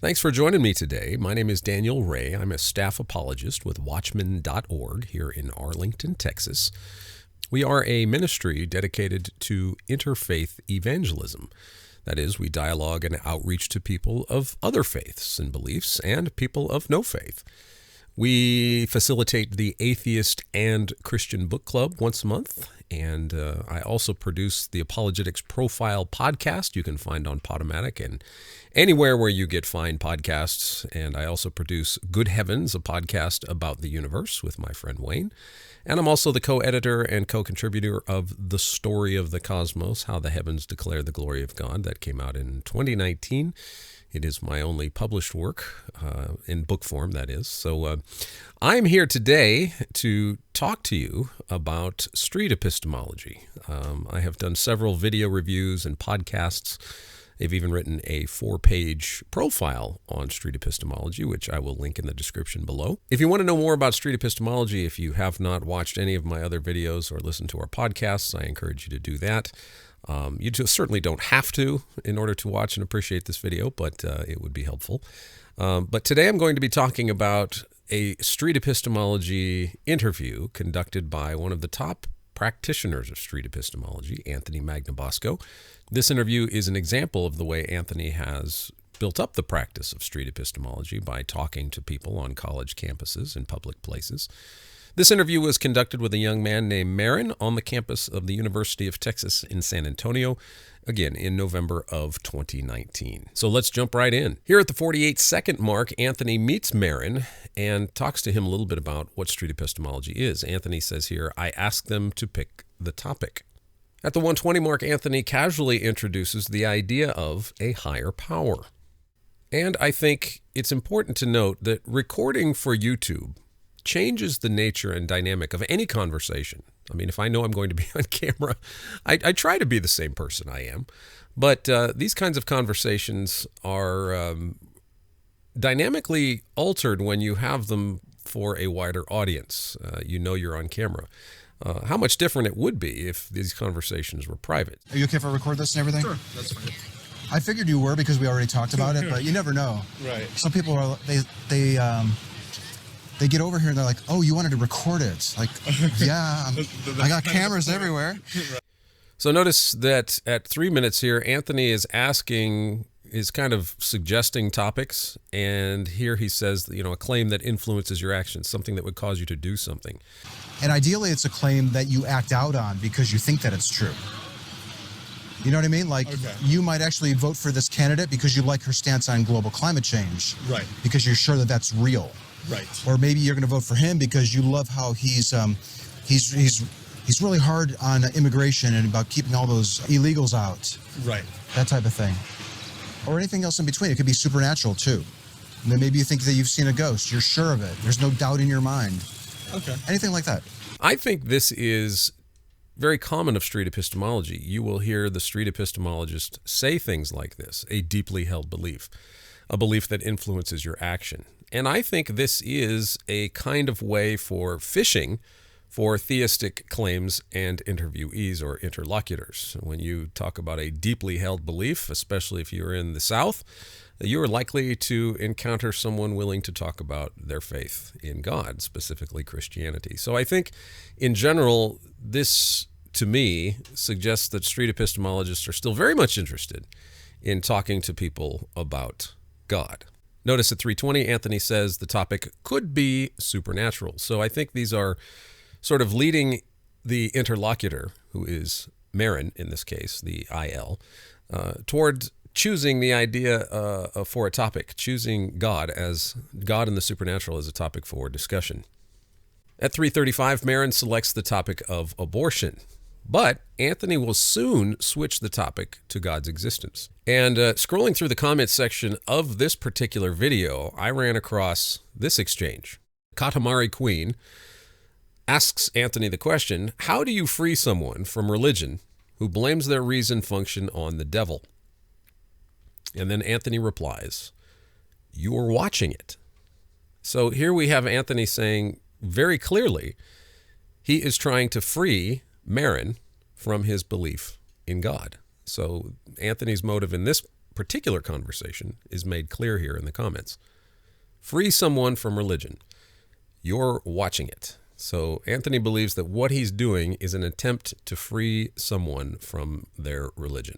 Thanks for joining me today. My name is Daniel Ray. I'm a staff apologist with Watchman.org here in Arlington, Texas. We are a ministry dedicated to interfaith evangelism. That is, we dialogue and outreach to people of other faiths and beliefs and people of no faith. We facilitate the Atheist and Christian Book Club once a month, and I also produce the Apologetics Profile podcast you can find on Podomatic and anywhere where you get fine podcasts. And I also produce Good Heavens, a podcast about the universe with my friend Wayne. And I'm also the co-editor and co-contributor of The Story of the Cosmos, How the Heavens Declare the Glory of God. That came out in 2019. It is my only published work, in book form, that is. So I'm here today to talk to you about street epistemology. I have done several video reviews and podcasts. They've even written a 4-page profile on street epistemology, which I will link in the description below. If you want to know more about street epistemology, if you have not watched any of my other videos or listened to our podcasts, I encourage you to do that. You just certainly don't have to in order to watch and appreciate this video, but it would be helpful. But today I'm going to be talking about a street epistemology interview conducted by one of the top practitioners of street epistemology, Anthony Magnabosco. This interview is an example of the way Anthony has built up the practice of street epistemology by talking to people on college campuses and public places. This interview was conducted with a young man named Marin on the campus of the University of Texas in San Antonio, again, in November of 2019. So let's jump right in. Here at the 48-second mark, Anthony meets Marin and talks to him a little bit about what street epistemology is. Anthony says here, I asked them to pick the topic. At the 120 mark, Anthony casually introduces the idea of a higher power. And I think it's important to note that recording for YouTube changes the nature and dynamic of any conversation. I mean, if I know I'm going to be on camera, I try to be the same person I am. But these kinds of conversations are dynamically altered when you have them for a wider audience. You know you're on camera. How much different it would be if these conversations were private. Are you okay if I record this and everything? Sure, that's fine. I figured you were because we already talked about it, but you never know. Right. Some people are they get over here and they're like, "Oh, you wanted to record it?" Like, yeah, I got cameras everywhere. So notice that at 3 minutes here, Anthony is kind of suggesting topics, and here he says, a claim that influences your actions, something that would cause you to do something. And ideally, it's a claim that you act out on because you think that it's true. You know what I mean? Like, You might actually vote for this candidate because you like her stance on global climate change. Right. Because you're sure that that's real. Right. Or maybe you're going to vote for him because you love how he's really hard on immigration and about keeping all those illegals out. Right. That type of thing. Or anything else in between. It could be supernatural too. And then maybe you think that you've seen a ghost. You're sure of it. There's no doubt in your mind. Okay. Anything like that. I think this is very common of street epistemology. You will hear the street epistemologist say things like this, a deeply held belief, a belief that influences your action. And I think this is a kind of way for fishing for theistic claims and interviewees or interlocutors. When you talk about a deeply held belief, especially if you're in the South, you are likely to encounter someone willing to talk about their faith in God, specifically Christianity. So I think, in general, this, to me, suggests that street epistemologists are still very much interested in talking to people about God. Notice at 3:20, Anthony says the topic could be supernatural. So I think these are sort of leading the interlocutor, who is Marin in this case, the IL, toward choosing the idea for a topic, choosing God and the supernatural as a topic for discussion. At 3:35, Marin selects the topic of abortion. But Anthony will soon switch the topic to God's existence. And scrolling through the comments section of this particular video, I ran across this exchange. Katamari Queen asks Anthony the question, how do you free someone from religion who blames their reason function on the devil? And then Anthony replies, you are watching it. So here we have Anthony saying very clearly he is trying to free Marin from his belief in God. So Anthony's motive in this particular conversation is made clear here in the comments. Free someone from religion. You're watching it. So Anthony believes that what he's doing is an attempt to free someone from their religion.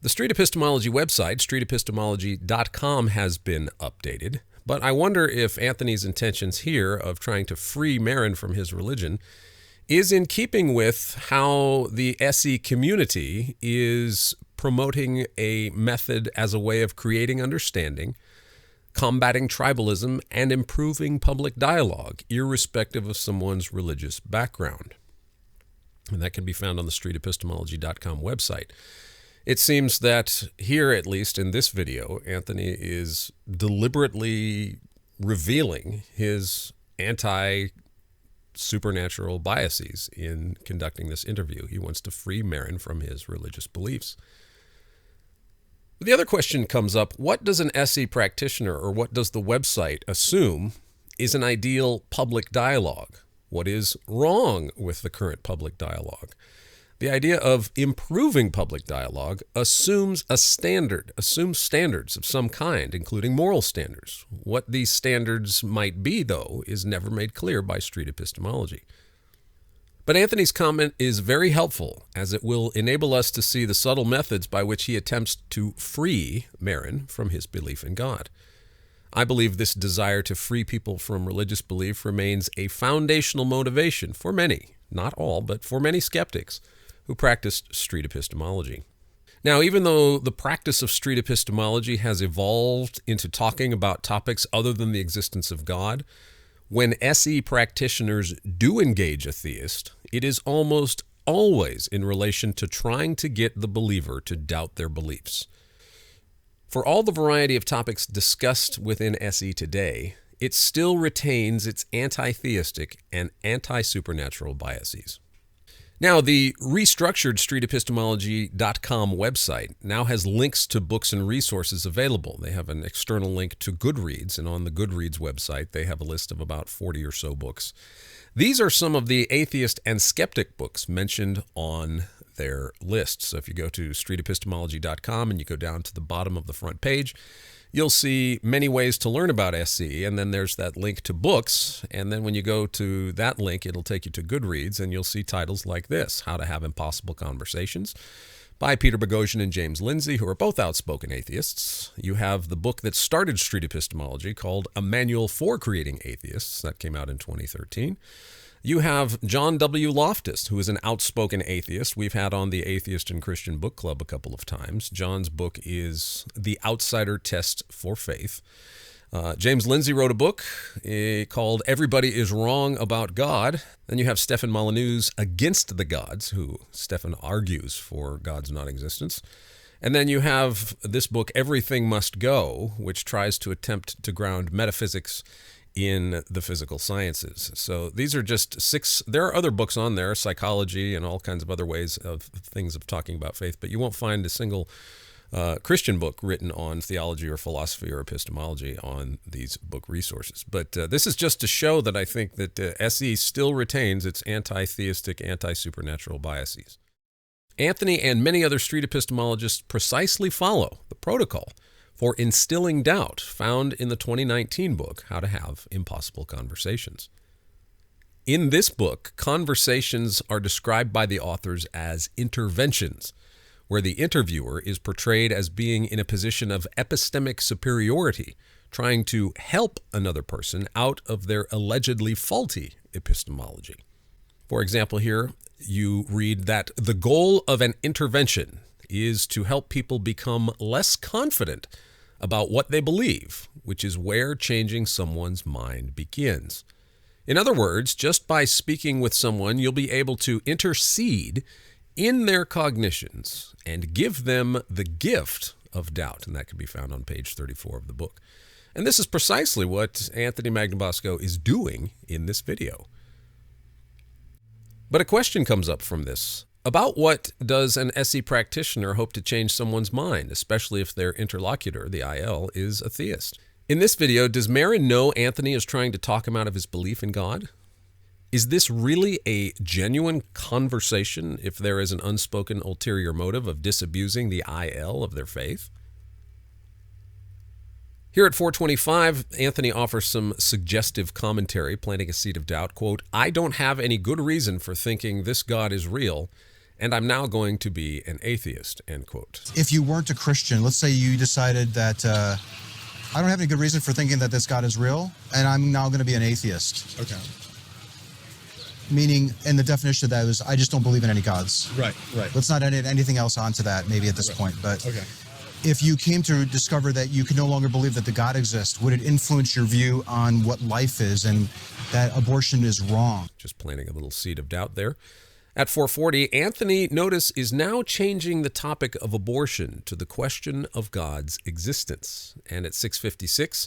The Street Epistemology website, streetepistemology.com, has been updated, but I wonder if Anthony's intentions here of trying to free Marin from his religion is in keeping with how the SE community is promoting a method as a way of creating understanding, combating tribalism, and improving public dialogue, irrespective of someone's religious background. And that can be found on the streetepistemology.com website. It seems that here, at least in this video, Anthony is deliberately revealing his anti-supernatural biases in conducting this interview. He wants to free Marin from his religious beliefs. The other question comes up, what does an SE practitioner, or what does the website assume is an ideal public dialogue? What is wrong with the current public dialogue? The idea of improving public dialogue assumes standards of some kind, including moral standards. What these standards might be, though, is never made clear by street epistemology. But Anthony's comment is very helpful, as it will enable us to see the subtle methods by which he attempts to free Marin from his belief in God. I believe this desire to free people from religious belief remains a foundational motivation for many, not all, but for many skeptics who practiced street epistemology. Now, even though the practice of street epistemology has evolved into talking about topics other than the existence of God, when SE practitioners do engage a theist, it is almost always in relation to trying to get the believer to doubt their beliefs. For all the variety of topics discussed within SE today, it still retains its anti-theistic and anti-supernatural biases. Now, the restructured streetepistemology.com website now has links to books and resources available. They have an external link to Goodreads, and on the Goodreads website, they have a list of about 40 or so books. These are some of the atheist and skeptic books mentioned on their list. So if you go to streetepistemology.com and you go down to the bottom of the front page, you'll see many ways to learn about SE, and then there's that link to books, and then when you go to that link, it'll take you to Goodreads, and you'll see titles like this, How to Have Impossible Conversations, by Peter Boghossian and James Lindsay, who are both outspoken atheists. You have the book that started street epistemology called A Manual for Creating Atheists, that came out in 2013. You have John W. Loftus, who is an outspoken atheist. We've had on the Atheist and Christian Book Club a couple of times. John's book is The Outsider Test for Faith. James Lindsay wrote a book called Everybody is Wrong About God. Then you have Stephen Molyneux's Against the Gods, who Stephen argues for God's non-existence. And then you have this book, Everything Must Go, which tries to attempt to ground metaphysics in the physical sciences. So these are just 6. There are other books on there, psychology and all kinds of other ways of things of talking about faith, but you won't find a single Christian book written on theology or philosophy or epistemology on these book resources. But this is just to show that I think that SE still retains its anti-theistic, anti-supernatural biases. Anthony and many other street epistemologists precisely follow the protocol for instilling doubt found in the 2019 book, How to Have Impossible Conversations. In this book, conversations are described by the authors as interventions, where the interviewer is portrayed as being in a position of epistemic superiority, trying to help another person out of their allegedly faulty epistemology. For example, here you read that the goal of an intervention is to help people become less confident about what they believe, which is where changing someone's mind begins. In other words, just by speaking with someone, you'll be able to intercede in their cognitions and give them the gift of doubt. And that can be found on page 34 of the book. And this is precisely what Anthony Magnabosco is doing in this video. But a question comes up from this. About what does an SE practitioner hope to change someone's mind, especially if their interlocutor, the IL, is a theist? In this video, does Marin know Anthony is trying to talk him out of his belief in God? Is this really a genuine conversation if there is an unspoken ulterior motive of disabusing the IL of their faith? Here at 425, Anthony offers some suggestive commentary, planting a seed of doubt. Quote, I don't have any good reason for thinking this God is real, and I'm now going to be an atheist, end quote. If you weren't a Christian, let's say you decided that I don't have any good reason for thinking that this God is real, and I'm now going to be an atheist. Okay. Meaning, and the definition of that is, I just don't believe in any gods. Right. Let's not add anything else onto that maybe at this point, but okay. If you came to discover that you can no longer believe that the God exists, would it influence your view on what life is and that abortion is wrong? Just planting a little seed of doubt there. At 440, Anthony, notice, is now changing the topic of abortion to the question of God's existence. And at 656,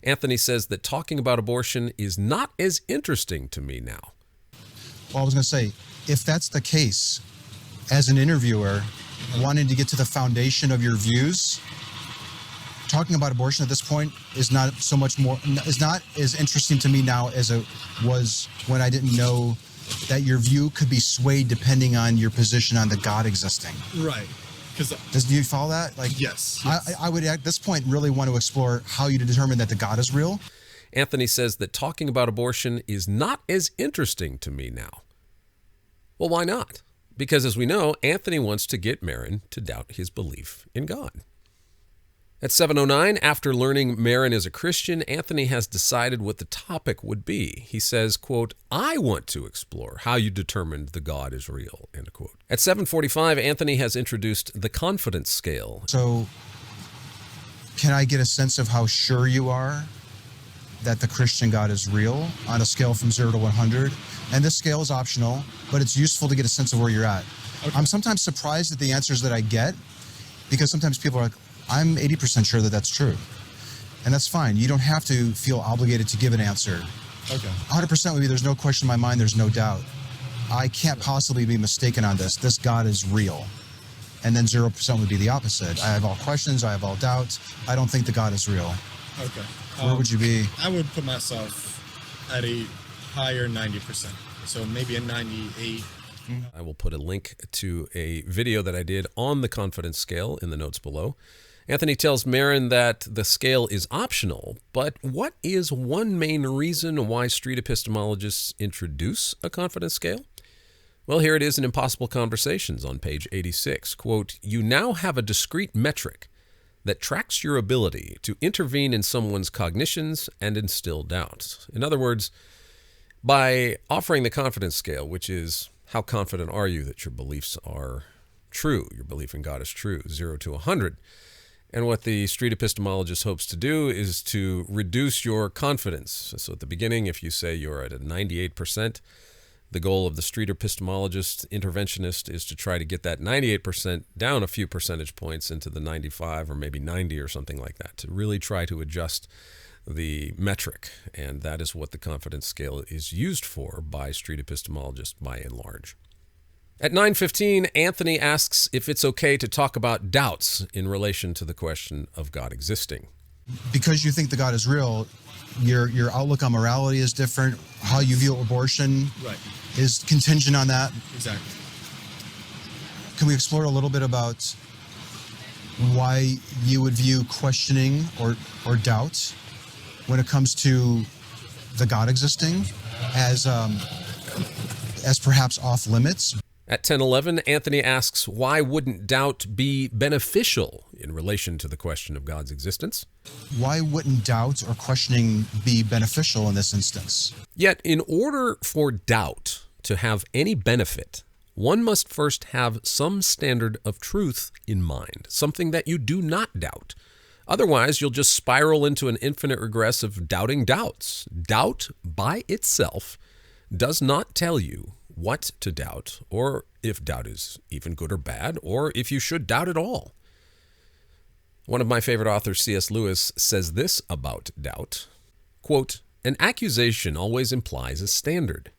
Anthony says that talking about abortion is not as interesting to me now. Well, I was going to say, if that's the case, as an interviewer, wanting to get to the foundation of your views, talking about abortion at this point is not as interesting to me now as it was when I didn't know that your view could be swayed depending on your position on the God existing. Right. Do you follow that? Yes. I would at this point really want to explore how you determine that the God is real. Anthony says that talking about abortion is not as interesting to me now. Well, why not? Because as we know, Anthony wants to get Marin to doubt his belief in God. At 709, after learning Marin is a Christian, Anthony has decided what the topic would be. He says, quote, I want to explore how you determined the God is real, end quote. At 745, Anthony has introduced the confidence scale. So, can I get a sense of how sure you are that the Christian God is real on a scale from 0 to 100? And this scale is optional, but it's useful to get a sense of where you're at. Okay. I'm sometimes surprised at the answers that I get, because sometimes people are like, I'm 80% sure that that's true. And that's fine. You don't have to feel obligated to give an answer. Okay. 100% would be, there's no question in my mind, there's no doubt. I can't possibly be mistaken on this. This God is real. And then 0% would be the opposite. I have all questions, I have all doubts. I don't think the God is real. Okay. Where would you be? I would put myself at a higher 90%. So maybe a 98. I will put a link to a video that I did on the confidence scale in the notes below. Anthony tells Marin that the scale is optional, but what is one main reason why street epistemologists introduce a confidence scale? Well, here it is in Impossible Conversations on page 86. Quote, you now have a discrete metric that tracks your ability to intervene in someone's cognitions and instill doubt. In other words, by offering the confidence scale, which is how confident are you that your beliefs are true, your belief in God is true, 0 to 100. And what the street epistemologist hopes to do is to reduce your confidence. So at the beginning, if you say you're at a 98%, the goal of the street epistemologist, interventionist, is to try to get that 98% down a few percentage points into the 95 or maybe 90 or something like that, to really try to adjust the metric. And that is what the confidence scale is used for by street epistemologists by and large. At 9:15, Anthony asks if it's okay to talk about doubts in relation to the question of God existing. Because you think the God is real, your outlook on morality is different. How you view abortion is contingent on that. Exactly. Can we explore a little bit about why you would view questioning or doubt when it comes to the God existing as perhaps off limits? At 10:11, Anthony asks, why wouldn't doubt be beneficial in relation to the question of God's existence? Why wouldn't doubt or questioning be beneficial in this instance? Yet, in order for doubt to have any benefit, one must first have some standard of truth in mind, something that you do not doubt. Otherwise, you'll just spiral into an infinite regress of doubting doubts. Doubt by itself does not tell you what to doubt, or if doubt is even good or bad, or if you should doubt at all. One of my favorite authors, C.S. Lewis, says this about doubt. Quote, an accusation always implies a standard.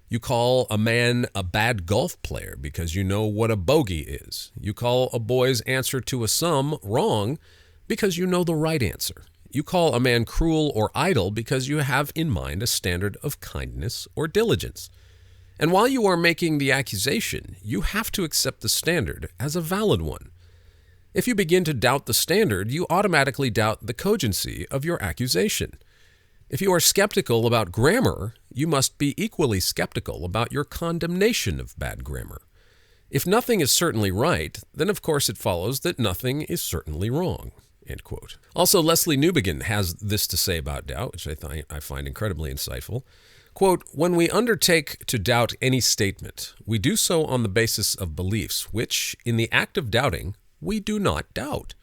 You call a man a bad golf player because you know what a bogey is. You call a boy's answer to a sum wrong because you know the right answer. You call a man cruel or idle because you have in mind a standard of kindness or diligence. And while you are making the accusation, you have to accept the standard as a valid one. If you begin to doubt the standard, you automatically doubt the cogency of your accusation. If you are skeptical about grammar, you must be equally skeptical about your condemnation of bad grammar. If nothing is certainly right, then of course it follows that nothing is certainly wrong." End quote. Also, Leslie Newbegin has this to say about doubt, which I find incredibly insightful. Quote, "When we undertake to doubt any statement, we do so on the basis of beliefs, which, in the act of doubting, we do not doubt.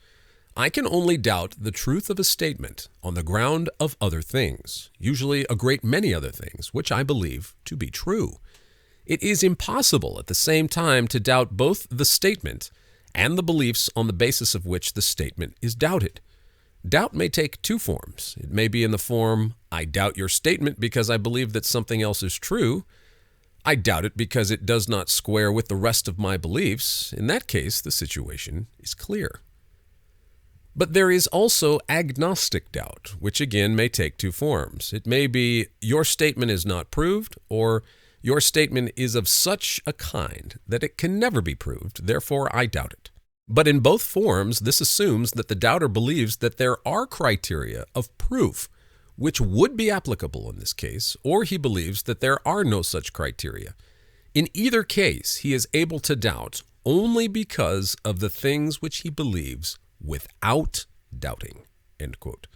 I can only doubt the truth of a statement on the ground of other things, usually a great many other things, which I believe to be true. It is impossible at the same time to doubt both the statement and the beliefs on the basis of which the statement is doubted. Doubt may take two forms. It may be in the form, I doubt your statement because I believe that something else is true. I doubt it because it does not square with the rest of my beliefs. In that case, the situation is clear. But there is also agnostic doubt, which again may take two forms. It may be, your statement is not proved, or your statement is of such a kind that it can never be proved, therefore I doubt it. But in both forms, this assumes that the doubter believes that there are criteria of proof which would be applicable in this case, or he believes that there are no such criteria. In either case, he is able to doubt only because of the things which he believes without doubting." End quote.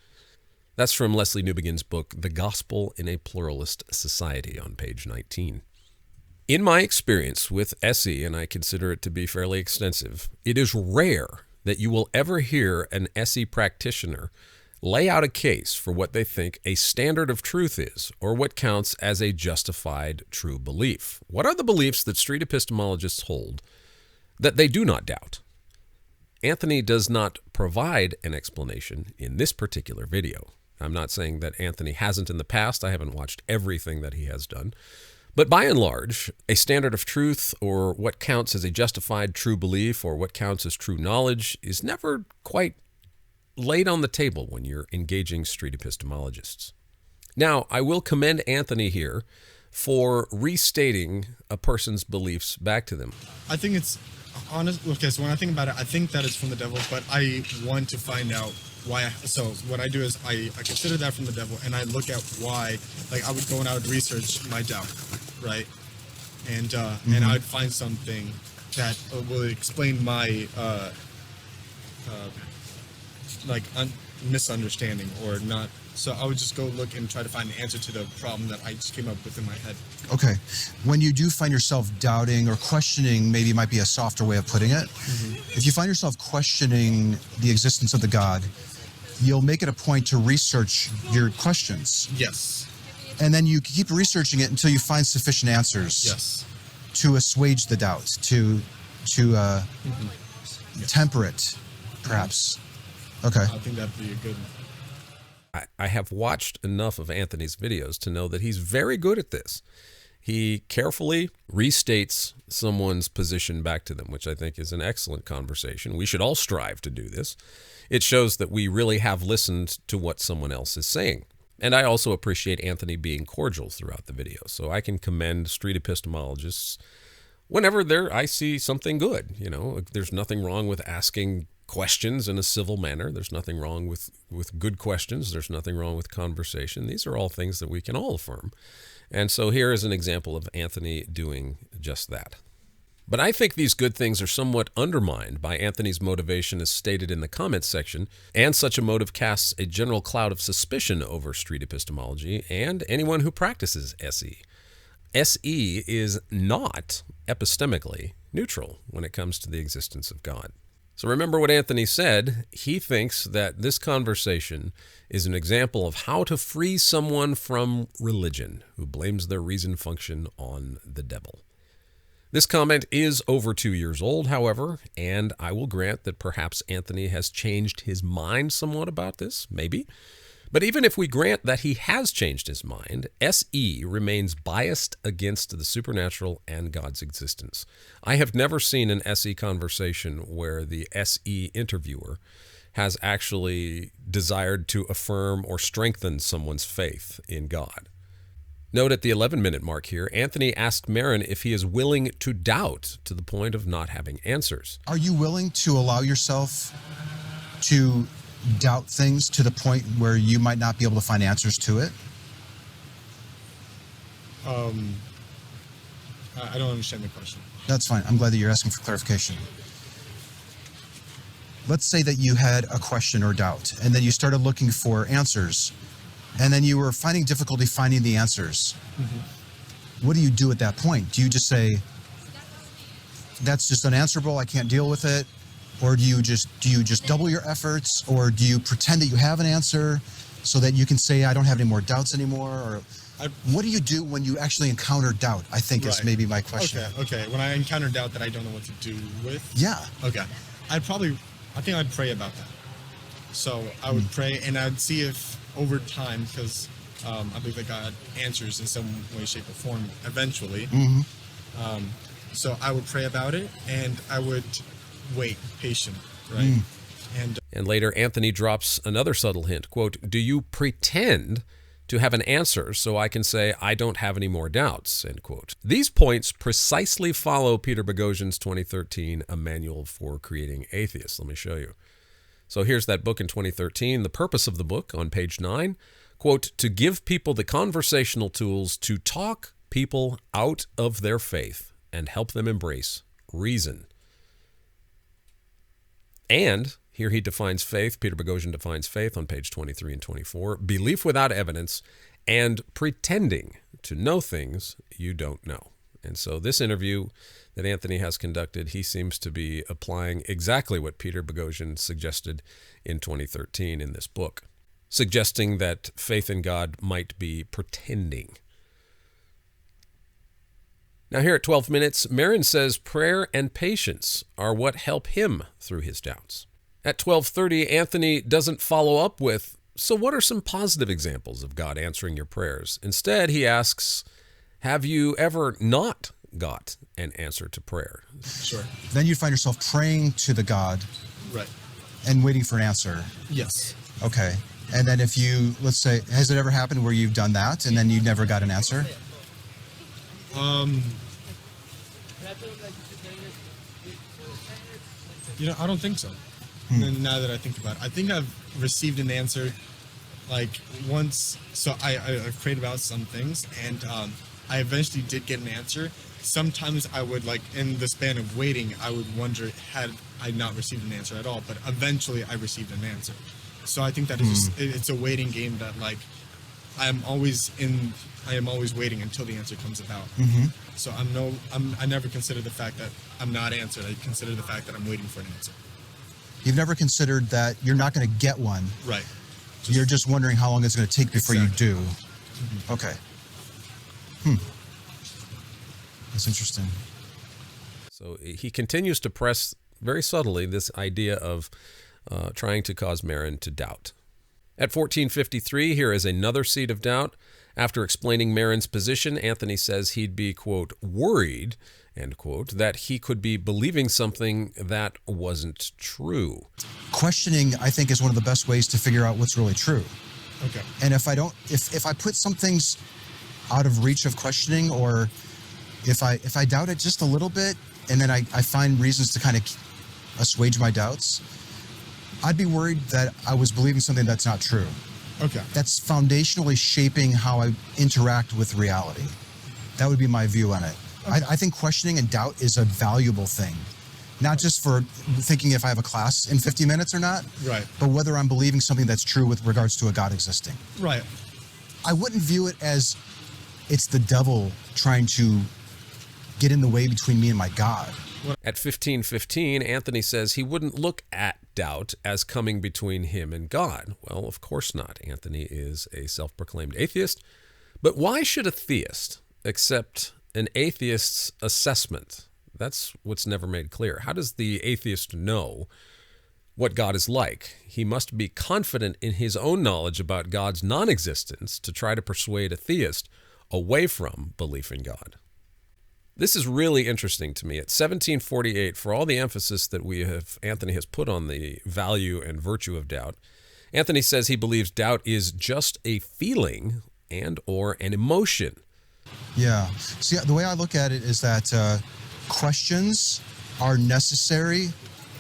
That's from Leslie Newbegin's book, The Gospel in a Pluralist Society, on page 19. In my experience with SE, and I consider it to be fairly extensive, it is rare that you will ever hear an SE practitioner lay out a case for what they think a standard of truth is, or what counts as a justified true belief. What are the beliefs that street epistemologists hold that they do not doubt? Anthony does not provide an explanation in this particular video. I'm not saying that Anthony hasn't in the past. I haven't watched everything that he has done. But by and large, a standard of truth, or what counts as a justified true belief, or what counts as true knowledge, is never quite laid on the table when you're engaging street epistemologists. Now, I will commend Anthony here for restating a person's beliefs back to them. I think it's honest. Okay, so when I think about it, I think that it's from the devil, but I want to find out why. So what I do is I consider that from the devil, and I look at why. Like, I would go and I would research my doubt, right? And and I would find something that will explain my misunderstanding or not. So I would just go look and try to find an answer to the problem that I just came up with in my head. Okay. When you do find yourself doubting or questioning, maybe might be a softer way of putting it. If you find yourself questioning the existence of the God, you'll make it a point to research your questions. Yes. And then you keep researching it until you find sufficient answers. Yes. To assuage the doubt, to temper it, perhaps. Okay. I think that'd be a good. I have watched enough of Anthony's videos to know that he's very good at this. He carefully restates someone's position back to them, which I think is an excellent conversation. We should all strive to do this. It shows that we really have listened to what someone else is saying. And I also appreciate Anthony being cordial throughout the video. So I can commend street epistemologists whenever I see something good. You know, there's nothing wrong with asking questions in a civil manner. There's nothing wrong with good questions. There's nothing wrong with conversation. These are all things that we can all affirm. And so here is an example of Anthony doing just that. But I think these good things are somewhat undermined by Anthony's motivation as stated in the comments section, and such a motive casts a general cloud of suspicion over street epistemology and anyone who practices SE. SE is not epistemically neutral when it comes to the existence of God. So remember what Anthony said. He thinks that this conversation is an example of how to free someone from religion who blames their reason function on the devil. This comment is over 2 years old, however, and I will grant that perhaps Anthony has changed his mind somewhat about this, maybe. But even if we grant that he has changed his mind, SE remains biased against the supernatural and God's existence. I have never seen an SE conversation where the SE interviewer has actually desired to affirm or strengthen someone's faith in God. Note at the 11-minute mark here, Anthony asked Marin if he is willing to doubt to the point of not having answers. Are you willing to allow yourself to doubt things to the point where you might not be able to find answers to it? I don't understand the question. That's fine. I'm glad that you're asking for clarification. Let's say that you had a question or doubt, and then you started looking for answers, and then you were finding difficulty finding the answers. Mm-hmm. What do you do at that point? Do you just say, that's just unanswerable, I can't deal with it? Or do you just double your efforts? Or do you pretend that you have an answer so that you can say, I don't have any more doubts anymore? Or what do you do when you actually encounter doubt? I think is maybe my question. Okay. When I encounter doubt that I don't know what to do with? Yeah. Okay. I think I'd pray about that. So I would pray, and I'd see if over time, because I believe that God answers in some way, shape, or form eventually. Mm-hmm. So I would pray about it, and I would wait, patient, right? And later, Anthony drops another subtle hint, quote, do you pretend to have an answer so I can say I don't have any more doubts, end quote. These points precisely follow Peter Boghossian's 2013 A Manual for Creating Atheists. Let me show you. So here's that book in 2013. The purpose of the book on page 9, quote, to give people the conversational tools to talk people out of their faith and help them embrace reason. And here he defines faith, Peter Boghossian defines faith on page 23 and 24, belief without evidence and pretending to know things you don't know. And so this interview that Anthony has conducted, he seems to be applying exactly what Peter Boghossian suggested in 2013 in this book, suggesting that faith in God might be pretending. Now here at 12 minutes, Marin says prayer and patience are what help him through his doubts. At 12:30, Anthony doesn't follow up with, so what are some positive examples of God answering your prayers? Instead, he asks, have you ever not got an answer to prayer? Sure. Then you find yourself praying to the God. Right. And waiting for an answer. Yes. Okay. And then if you, let's say, has it ever happened where you've done that and then you never got an answer? I don't think so. Now that I think about it, I think I've received an answer like once. So I've prayed about some things, and I eventually did get an answer. Sometimes I would, like, in the span of waiting, I would wonder, had I not received an answer at all, but eventually I received an answer. So I think that it's a waiting game that, like, I am always waiting until the answer comes about. Mm-hmm. So I never consider the fact that I'm not answered. I consider the fact that I'm waiting for an answer. You've never considered that you're not going to get one. Right. You're just wondering how long it's going to take before you do. Mm-hmm. Okay. That's interesting. So he continues to press very subtly this idea of trying to cause Marin to doubt. At 14:53, here is another seed of doubt. After explaining Marin's position, Anthony says he'd be, quote, worried, end quote, that he could be believing something that wasn't true. Questioning, I think, is one of the best ways to figure out what's really true. Okay. And if I put some things out of reach of questioning, or if I doubt it just a little bit, and then I find reasons to kind of assuage my doubts, I'd be worried that I was believing something that's not true. Okay. That's foundationally shaping how I interact with reality. That would be my view on it. Okay. I think questioning and doubt is a valuable thing. Not just for thinking if I have a class in 50 minutes or not, right, but whether I'm believing something that's true with regards to a God existing. Right. I wouldn't view it as it's the devil trying to get in the way between me and my God. At 15:15, Anthony says he wouldn't look at doubt as coming between him and God. Well, of course not. Anthony is a self-proclaimed atheist. But why should a theist accept an atheist's assessment? That's what's never made clear. How does the atheist know what God is like? He must be confident in his own knowledge about God's non-existence to try to persuade a theist away from belief in God. This is really interesting to me. At 1748, for all the emphasis that Anthony has put on the value and virtue of doubt, Anthony says he believes doubt is just a feeling and or an emotion. Yeah. See, the way I look at it is that questions are necessary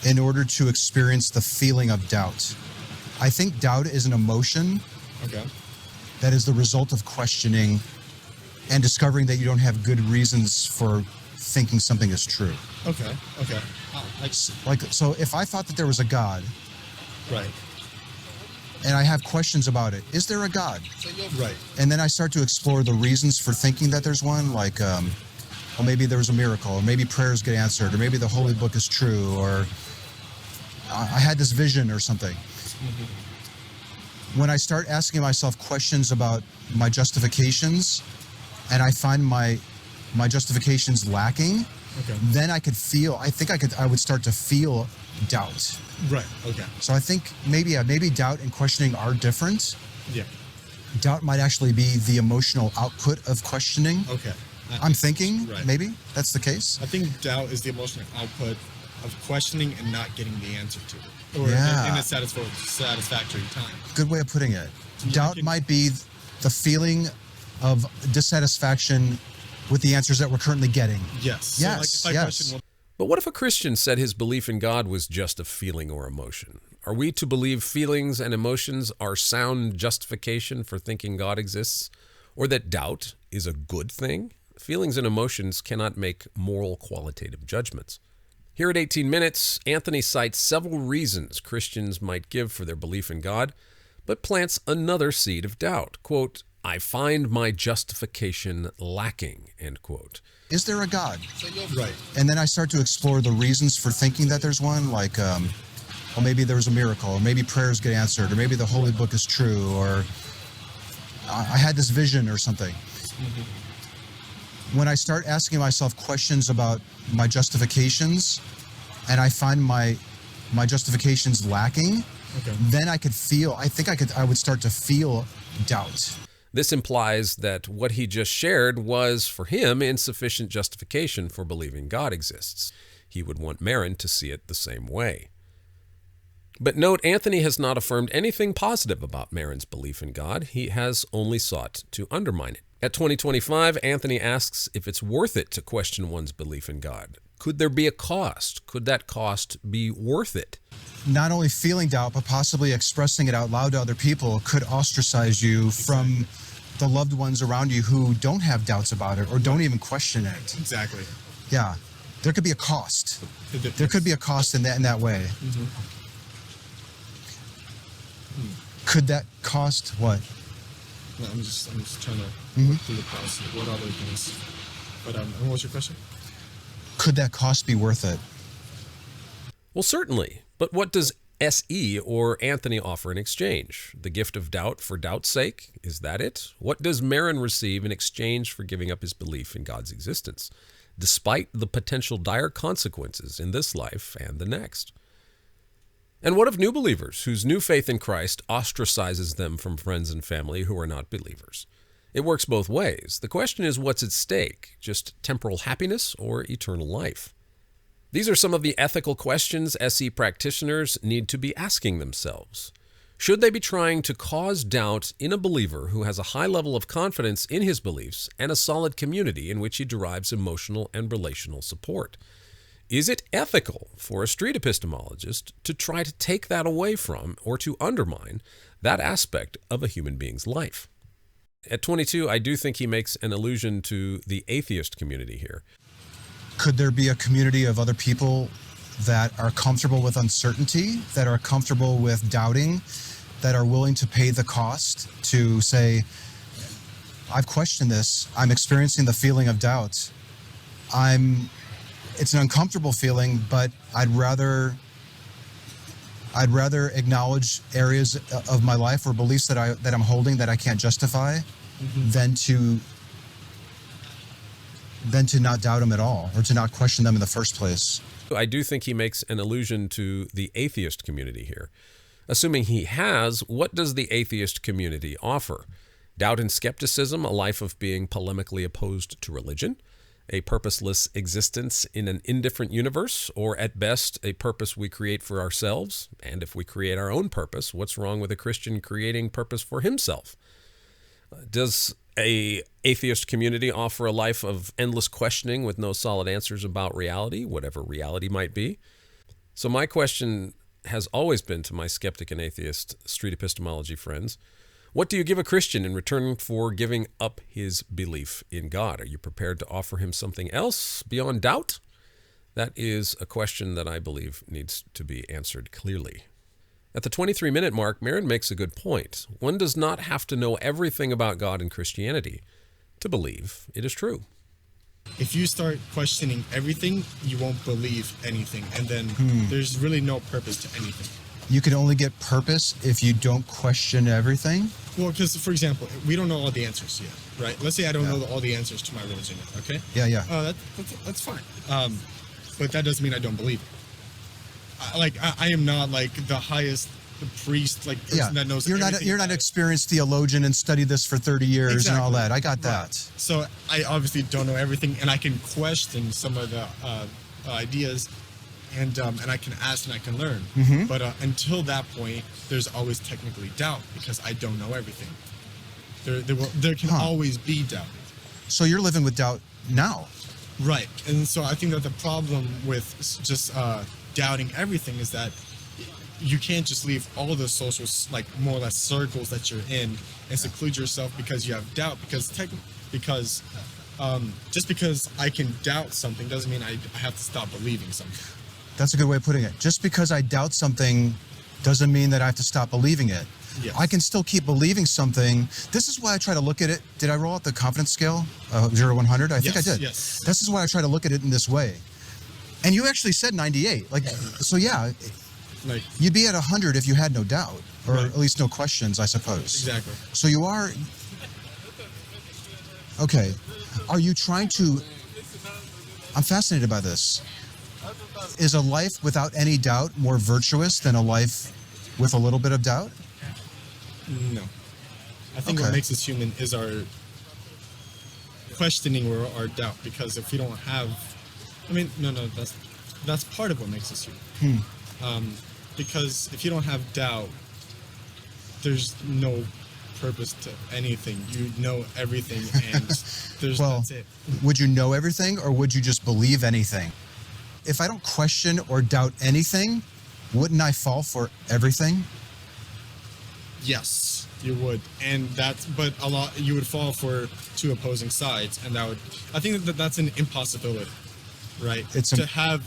in order to experience the feeling of doubt. I think doubt is an emotion that is the result of questioning and discovering that you don't have good reasons for thinking something is true. Okay. So if I thought that there was a God, Right. and I have questions about it, is there a God? Right. And then I start to explore the reasons for thinking that there's one, like, well, maybe there was a miracle, or maybe prayers get answered, or maybe the Holy Book is true, or I had this vision or something. When I start asking myself questions about my justifications, and I find my justifications lacking, then I would start to feel doubt. Right. Okay. So I think maybe doubt and questioning are different. Yeah. Doubt might actually be the emotional output of questioning. Okay. I'm thinking Right. maybe that's the case. I think doubt is the emotional output of questioning and not getting the answer to it, or Yeah. in a satisfactory time. Good way of putting it. Yeah, Doubt might be the feeling of dissatisfaction with the answers that we're currently getting. Yes. Yes, So like if I yes. question, But what if a Christian said his belief in God was just a feeling or emotion? Are we to believe feelings and emotions are sound justification for thinking God exists, or that doubt is a good thing? Feelings and emotions cannot make moral qualitative judgments. Here at 18 Minutes, Anthony cites several reasons Christians might give for their belief in God, but plants another seed of doubt. Quote, I find my justification lacking, end quote. Is there a God? right. And then I start to explore the reasons for thinking that there's one, like, well, maybe there was a miracle, or maybe prayers get answered, or maybe the Holy Book is true, or I had this vision or something. When I start asking myself questions about my justifications, and I find my justifications lacking, then I would start to feel doubt. This implies that what he just shared was, for him, insufficient justification for believing God exists. He would want Marin to see it the same way. But note, Anthony has not affirmed anything positive about Marin's belief in God. He has only sought to undermine it. At 2025, Anthony asks if it's worth it to question one's belief in God. Could there be a cost? Could that cost be worth it? Not only feeling doubt, but possibly expressing it out loud to other people could ostracise you from the loved ones around you who don't have doubts about it or don't even question it. Exactly. Yeah, there could be a cost. There could be a cost in that way. Could that cost what? No, I'm just trying to look through the cost. What other things? But and what's your question? Could that cost be worth it? Well, certainly. But what does SE or Anthony offer in exchange? The gift of doubt for doubt's sake? Is that it? What does Marin receive in exchange for giving up his belief in God's existence, despite the potential dire consequences in this life and the next? And what of new believers whose new faith in Christ ostracizes them from friends and family who are not believers? It works both ways. The question is, what's at stake? Just temporal happiness or eternal life? These are some of the ethical questions SE practitioners need to be asking themselves. Should they be trying to cause doubt in a believer who has a high level of confidence in his beliefs and a solid community in which he derives emotional and relational support? Is it ethical for a street epistemologist to try to take that away from or to undermine that aspect of a human being's life? At 22, I do think he makes an allusion to the atheist community here. Could there be a community of other people that are comfortable with uncertainty, that are comfortable with doubting, that are willing to pay the cost to say, I've questioned this, I'm experiencing the feeling of doubt. It's an uncomfortable feeling, but I'd rather acknowledge areas of my life or beliefs that I'm holding that I can't justify than to not doubt them at all or to not question them in the first place. I do think he makes an allusion to the atheist community here. Assuming he has, what does the atheist community offer? Doubt and skepticism, a life of being polemically opposed to religion, a purposeless existence in an indifferent universe, or at best, a purpose we create for ourselves. And if we create our own purpose, what's wrong with a Christian creating purpose for himself? Does a atheist community offer a life of endless questioning with no solid answers about reality, whatever reality might be? So my question has always been to my skeptic and atheist street epistemology friends, what do you give a Christian in return for giving up his belief in God? Are you prepared to offer him something else beyond doubt? That is a question that I believe needs to be answered clearly. At the 23-minute mark, Marin makes a good point. One does not have to know everything about God and Christianity to believe it is true. If you start questioning everything, you won't believe anything, and then there's really no purpose to anything. You can only get purpose if you don't question everything? Well, because, for example, we don't know all the answers yet, right? Let's say I don't know all the answers to my religion yet, okay? Yeah. That's fine. But that doesn't mean I don't believe it. I am not like the highest priest, like person that knows everything. You're not an experienced theologian and studied this for 30 years and all that. I got that. So I obviously don't know everything, and I can question some of the ideas, and I can ask and I can learn. But until that point, there's always technically doubt because I don't know everything. There can always be doubt. So you're living with doubt now. Right. And so I think that the problem with just doubting everything is that you can't just leave all the social, like more or less circles that you're in and seclude yourself because you have doubt. Because just because I can doubt something doesn't mean I have to stop believing something. That's a good way of putting it. Just because I doubt something doesn't mean that I have to stop believing it. Yes. I can still keep believing something. This is why I try to look at it. Did I roll out the confidence scale, 0 to 100? I think I did. Yes. This is why I try to look at it in this way. And you actually said 98. So yeah, you'd be at 100 if you had no doubt, or at least no questions, I suppose. Exactly. So you are. Okay. Are you trying to? I'm fascinated by this. Is a life without any doubt more virtuous than a life with a little bit of doubt? No. I think what makes us human is our questioning or our doubt, because if we don't have, that's part of what makes us human. Because if you don't have doubt, there's no purpose to anything. You know everything, and that's it. Would you know everything, or would you just believe anything? If I don't question or doubt anything, wouldn't I fall for everything? Yes, you would, but you would fall for two opposing sides, and I think that's an impossibility, right? To have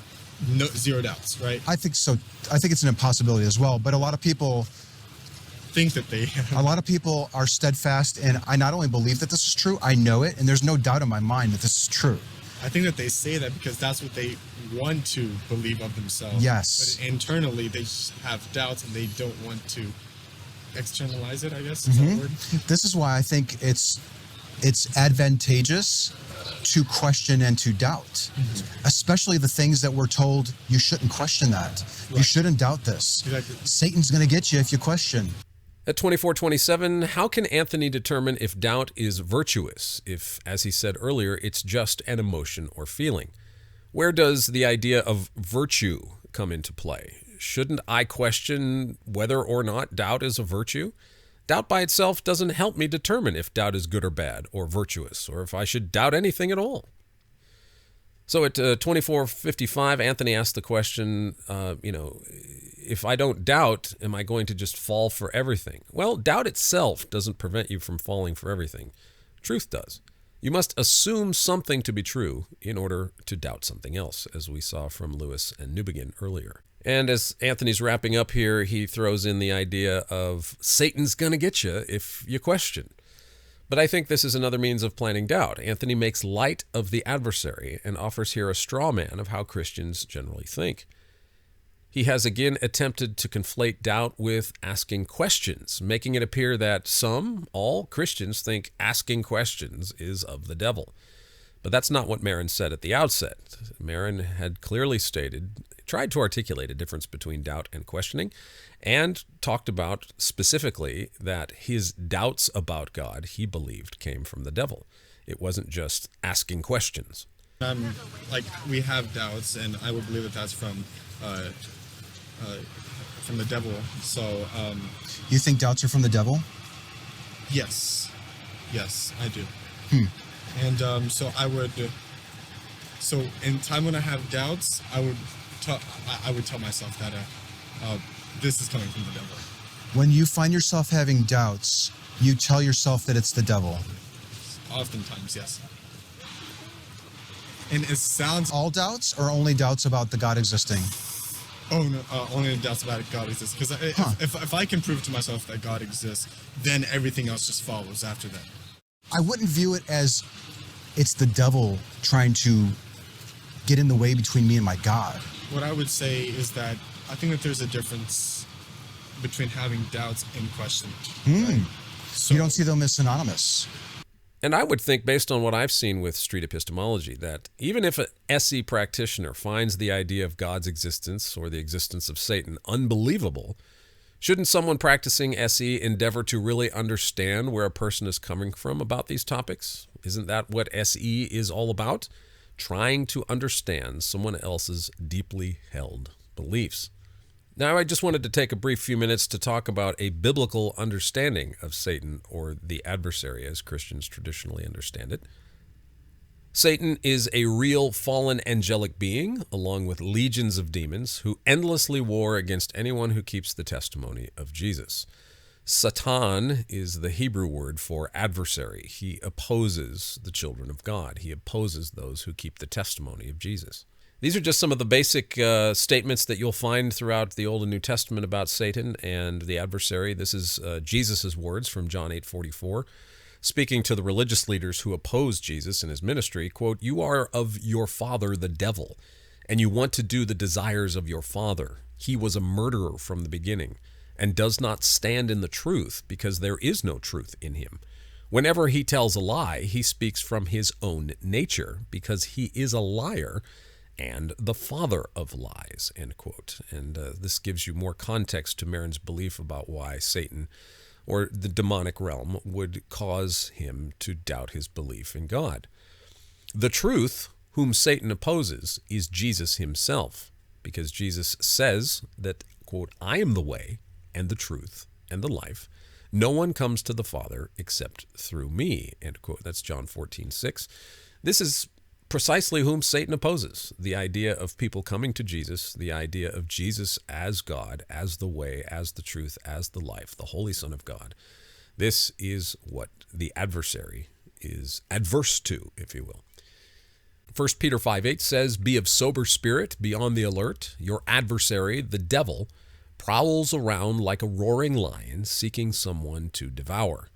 zero doubts, right? I think so. I think it's an impossibility as well. But a lot of people think that a lot of people are steadfast, and I not only believe that this is true, I know it, and there's no doubt in my mind that this is true. I think that they say that because that's what they want to believe of themselves. Yes. But internally, they have doubts, and they don't want to externalize it, I guess. Is that a word? This is why I think it's advantageous to question and to doubt, especially the things that we're told you shouldn't question that. Right. You shouldn't doubt this. Exactly. Satan's going to get you if you question. At 24:27, how can Anthony determine if doubt is virtuous, if, as he said earlier, it's just an emotion or feeling? Where does the idea of virtue come into play? Shouldn't I question whether or not doubt is a virtue? Doubt by itself doesn't help me determine if doubt is good or bad or virtuous, or if I should doubt anything at all. So at 24:55, Anthony asked the question, if I don't doubt, am I going to just fall for everything? Well, doubt itself doesn't prevent you from falling for everything. Truth does. You must assume something to be true in order to doubt something else, as we saw from Lewis and Newbegin earlier. And as Anthony's wrapping up here, he throws in the idea of Satan's going to get you if you question. But I think this is another means of planting doubt. Anthony makes light of the adversary and offers here a straw man of how Christians generally think. He has again attempted to conflate doubt with asking questions, making it appear that all Christians think asking questions is of the devil. But that's not what Marin said at the outset. Marin had clearly tried to articulate a difference between doubt and questioning, and talked about specifically that his doubts about God, he believed, came from the devil. It wasn't just asking questions. We have doubts, and I would believe that that's from the devil. So, you think doubts are from the devil? Yes. Yes, I do. Hmm. And so I would. So in time when I have doubts, I would tell myself that this is coming from the devil. When you find yourself having doubts, you tell yourself that it's the devil. Oftentimes, yes. And it sounds... All doubts or only doubts about the God existing? Oh, no, only doubts about God exists. Because if I can prove to myself that God exists, then everything else just follows after that. I wouldn't view it as it's the devil trying to get in the way between me and my God. What I would say is that I think that there's a difference between having doubts and questioning. Right? So, you don't see them as synonymous. And I would think, based on what I've seen with street epistemology, that even if an SE practitioner finds the idea of God's existence or the existence of Satan unbelievable, shouldn't someone practicing SE endeavor to really understand where a person is coming from about these topics? Isn't that what SE is all about? Trying to understand someone else's deeply held beliefs. Now, I just wanted to take a brief few minutes to talk about a biblical understanding of Satan, or the adversary as Christians traditionally understand it. Satan is a real fallen angelic being, along with legions of demons, who endlessly war against anyone who keeps the testimony of Jesus. Satan is the Hebrew word for adversary. He opposes the children of God. He opposes those who keep the testimony of Jesus. These are just some of the basic statements that you'll find throughout the Old and New Testament about Satan and the adversary. This is Jesus' words from John 8:44. Speaking to the religious leaders who oppose Jesus in his ministry, quote, "You are of your father the devil, and you want to do the desires of your father. He was a murderer from the beginning, and does not stand in the truth, because there is no truth in him. Whenever he tells a lie, he speaks from his own nature, because he is a liar and the father of lies," end quote. And this gives you more context to Marin's belief about why Satan, or the demonic realm, would cause him to doubt his belief in God. The truth, whom Satan opposes, is Jesus himself, because Jesus says that, quote, "I am the way and the truth and the life. No one comes to the Father except through me," end quote. That's John 14:6. This is precisely whom Satan opposes, the idea of people coming to Jesus, the idea of Jesus as God, as the way, as the truth, as the life, the Holy Son of God. This is what the adversary is adverse to, if you will. 1 Peter 5:8 says, "Be of sober spirit, be on the alert. Your adversary, the devil, prowls around like a roaring lion, seeking someone to devour."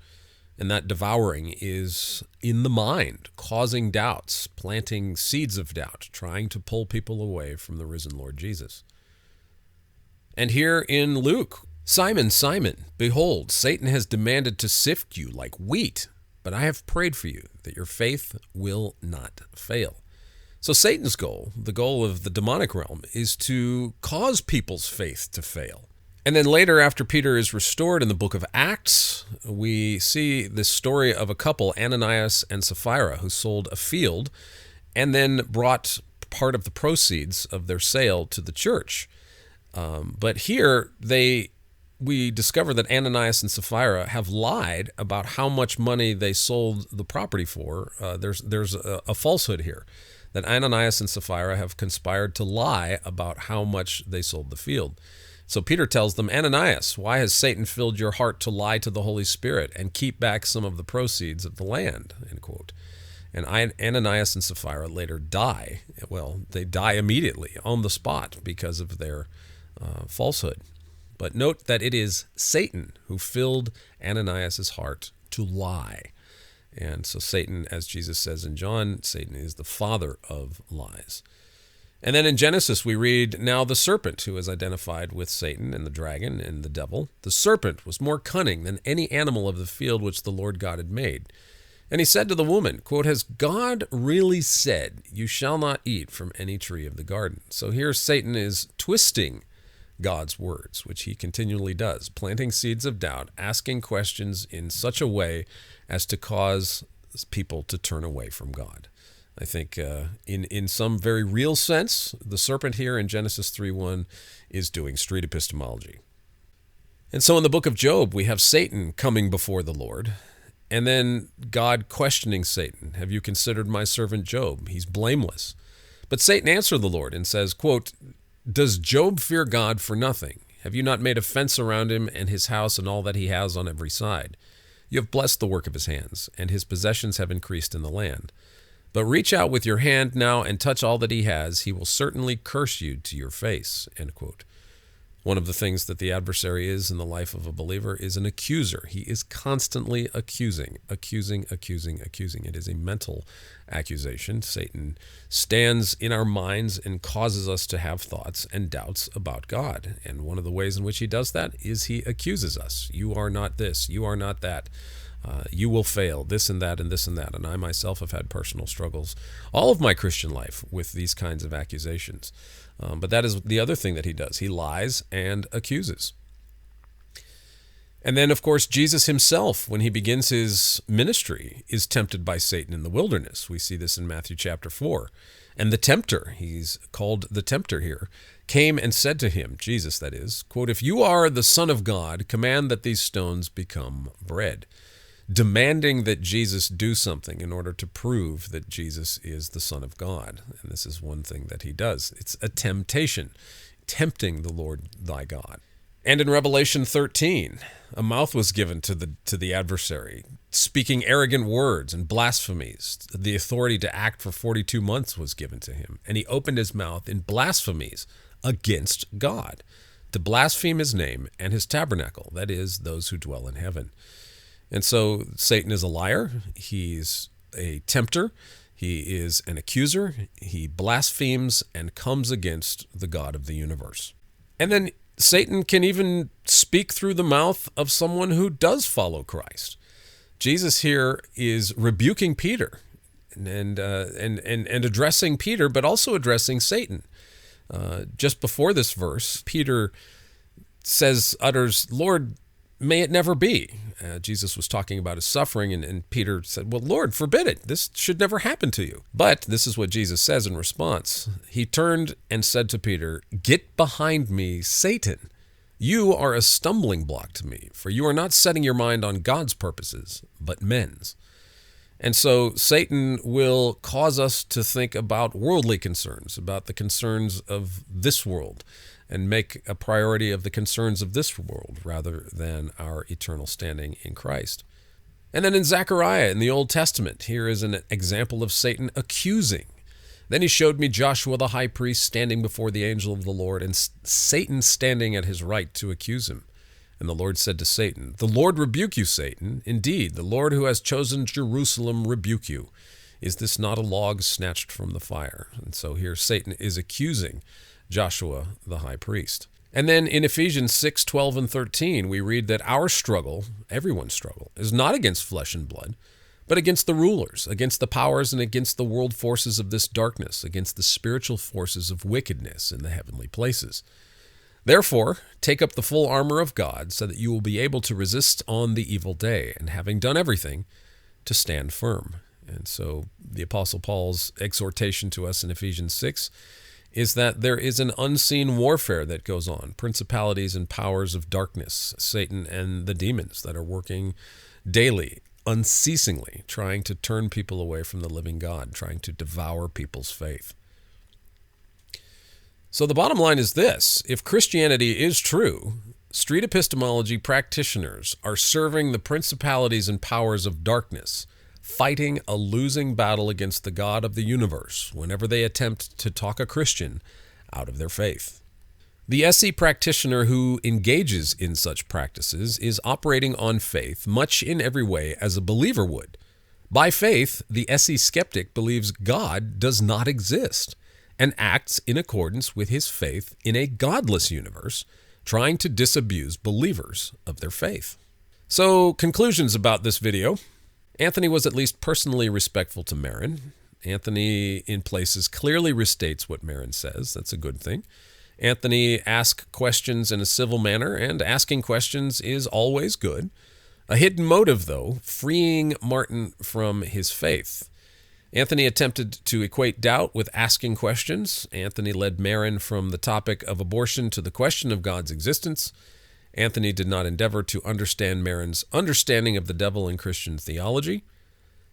And that devouring is in the mind, causing doubts, planting seeds of doubt, trying to pull people away from the risen Lord Jesus. And here in Luke, "Simon, Simon, behold, Satan has demanded to sift you like wheat, but I have prayed for you, that your faith will not fail." So Satan's goal, the goal of the demonic realm, is to cause people's faith to fail. And then later, after Peter is restored in the book of Acts, we see this story of a couple, Ananias and Sapphira, who sold a field and then brought part of the proceeds of their sale to the church. But here, we discover that Ananias and Sapphira have lied about how much money they sold the property for. There's a falsehood here, that Ananias and Sapphira have conspired to lie about how much they sold the field. So Peter tells them, "Ananias, why has Satan filled your heart to lie to the Holy Spirit and keep back some of the proceeds of the land?" End quote. And Ananias and Sapphira later die. Well, they die immediately on the spot because of their falsehood. But note that it is Satan who filled Ananias' heart to lie. And so Satan, as Jesus says in John, Satan is the father of lies. And then in Genesis, we read, "Now the serpent, who is identified with Satan and the dragon and the devil, the serpent was more cunning than any animal of the field which the Lord God had made. And he said to the woman, quote, 'Has God really said, you shall not eat from any tree of the garden?'" So here Satan is twisting God's words, which he continually does, planting seeds of doubt, asking questions in such a way as to cause people to turn away from God. I think in some very real sense, the serpent here in Genesis 3:1 is doing street epistemology. And so in the book of Job, we have Satan coming before the Lord, And then God questioning Satan, have you considered my servant Job? He's blameless. But Satan answered the Lord and says, quote, does Job fear God for nothing? Have you not made a fence around him and his house and all that he has on every side? You have blessed the work of his hands, and his possessions have increased in the land. But reach out with your hand now and touch all that he has. He will certainly curse you to your face, end quote. One of the things that the adversary is in the life of a believer is an accuser. He is constantly accusing. It is a mental accusation. Satan stands in our minds and causes us to have thoughts and doubts about God. And one of the ways in which he does that is he accuses us. You are not this. You are not that. You will fail, this and that and this and that. And I myself have had personal struggles all of my Christian life with these kinds of accusations. But that is the other thing that he does. He lies and accuses. And then, of course, Jesus himself, when he begins his ministry, is tempted by Satan in the wilderness. We see this in Matthew chapter 4. And the tempter, he's called the tempter here, came and said to him, Jesus that is, quote, if you are the Son of God, command that these stones become bread. Demanding that Jesus do something in order to prove that Jesus is the Son of God. And this is one thing that he does. It's a temptation, tempting the Lord thy God. And in Revelation 13, a mouth was given to the adversary, speaking arrogant words and blasphemies. The authority to act for 42 months was given to him, and he opened his mouth in blasphemies against God, to blaspheme his name and his tabernacle, that is, those who dwell in heaven. And so Satan is a liar, he's a tempter, he is an accuser, he blasphemes and comes against the God of the universe. And then Satan can even speak through the mouth of someone who does follow Christ. Jesus here is rebuking Peter and addressing Peter, but also addressing Satan. Just before this verse, Peter utters, Lord, may it never be. Jesus was talking about his suffering, and Peter said, well, Lord, forbid it. This should never happen to you. But this is what Jesus says in response. He turned and said to Peter, get behind me, Satan. You are a stumbling block to me, for you are not setting your mind on God's purposes, but men's. And so Satan will cause us to think about worldly concerns, about the concerns of this world, and make a priority of the concerns of this world rather than our eternal standing in Christ. And then in Zechariah in the Old Testament, here is an example of Satan accusing. Then he showed me Joshua the high priest standing before the angel of the Lord, and Satan standing at his right to accuse him. And the Lord said to Satan, the Lord rebuke you, Satan. Indeed, the Lord who has chosen Jerusalem rebuke you. Is this not a log snatched from the fire? And so here Satan is accusing Joshua the high priest. And then in Ephesians 6, 12, and 13, we read that our struggle, everyone's struggle, is not against flesh and blood, but against the rulers, against the powers, and against the world forces of this darkness, against the spiritual forces of wickedness in the heavenly places. Therefore, take up the full armor of God so that you will be able to resist on the evil day, and having done everything, to stand firm. And so the Apostle Paul's exhortation to us in Ephesians 6 is that there is an unseen warfare that goes on, principalities and powers of darkness, Satan and the demons that are working daily, unceasingly, trying to turn people away from the living God, trying to devour people's faith. So the bottom line is this: if Christianity is true, street epistemology practitioners are serving the principalities and powers of darkness, fighting a losing battle against the God of the universe whenever they attempt to talk a Christian out of their faith. The SE practitioner who engages in such practices is operating on faith much in every way as a believer would. By faith, the SE skeptic believes God does not exist and acts in accordance with his faith in a godless universe, trying to disabuse believers of their faith. So, conclusions about this video. Anthony was at least personally respectful to Marin. Anthony, in places, clearly restates what Marin says. That's a good thing. Anthony asked questions in a civil manner, and asking questions is always good. A hidden motive, though, freeing Martin from his faith. Anthony attempted to equate doubt with asking questions. Anthony led Marin from the topic of abortion to the question of God's existence. Anthony did not endeavor to understand Marin's understanding of the devil in Christian theology.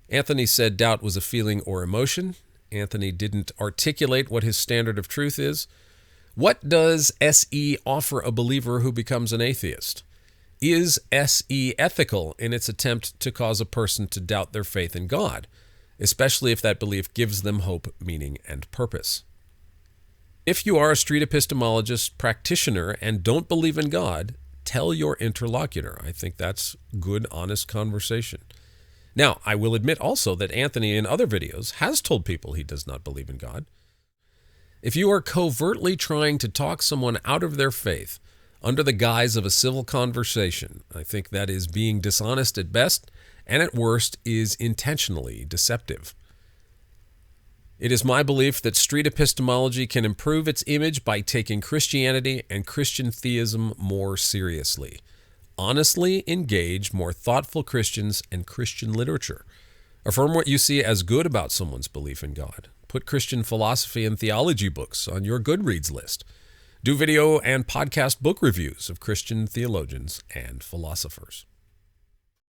Anthony said doubt was a feeling or emotion. Anthony didn't articulate what his standard of truth is. What does SE offer a believer who becomes an atheist? Is SE ethical in its attempt to cause a person to doubt their faith in God, especially if that belief gives them hope, meaning, and purpose? If you are a street epistemologist practitioner and don't believe in God, tell your interlocutor. I think that's good, honest conversation. Now, I will admit also that Anthony in other videos has told people he does not believe in God. If you are covertly trying to talk someone out of their faith under the guise of a civil conversation, I think that is being dishonest at best, and at worst is intentionally deceptive. It is my belief that street epistemology can improve its image by taking Christianity and Christian theism more seriously. Honestly engage more thoughtful Christians and Christian literature. Affirm what you see as good about someone's belief in God. Put Christian philosophy and theology books on your Goodreads list. Do video and podcast book reviews of Christian theologians and philosophers.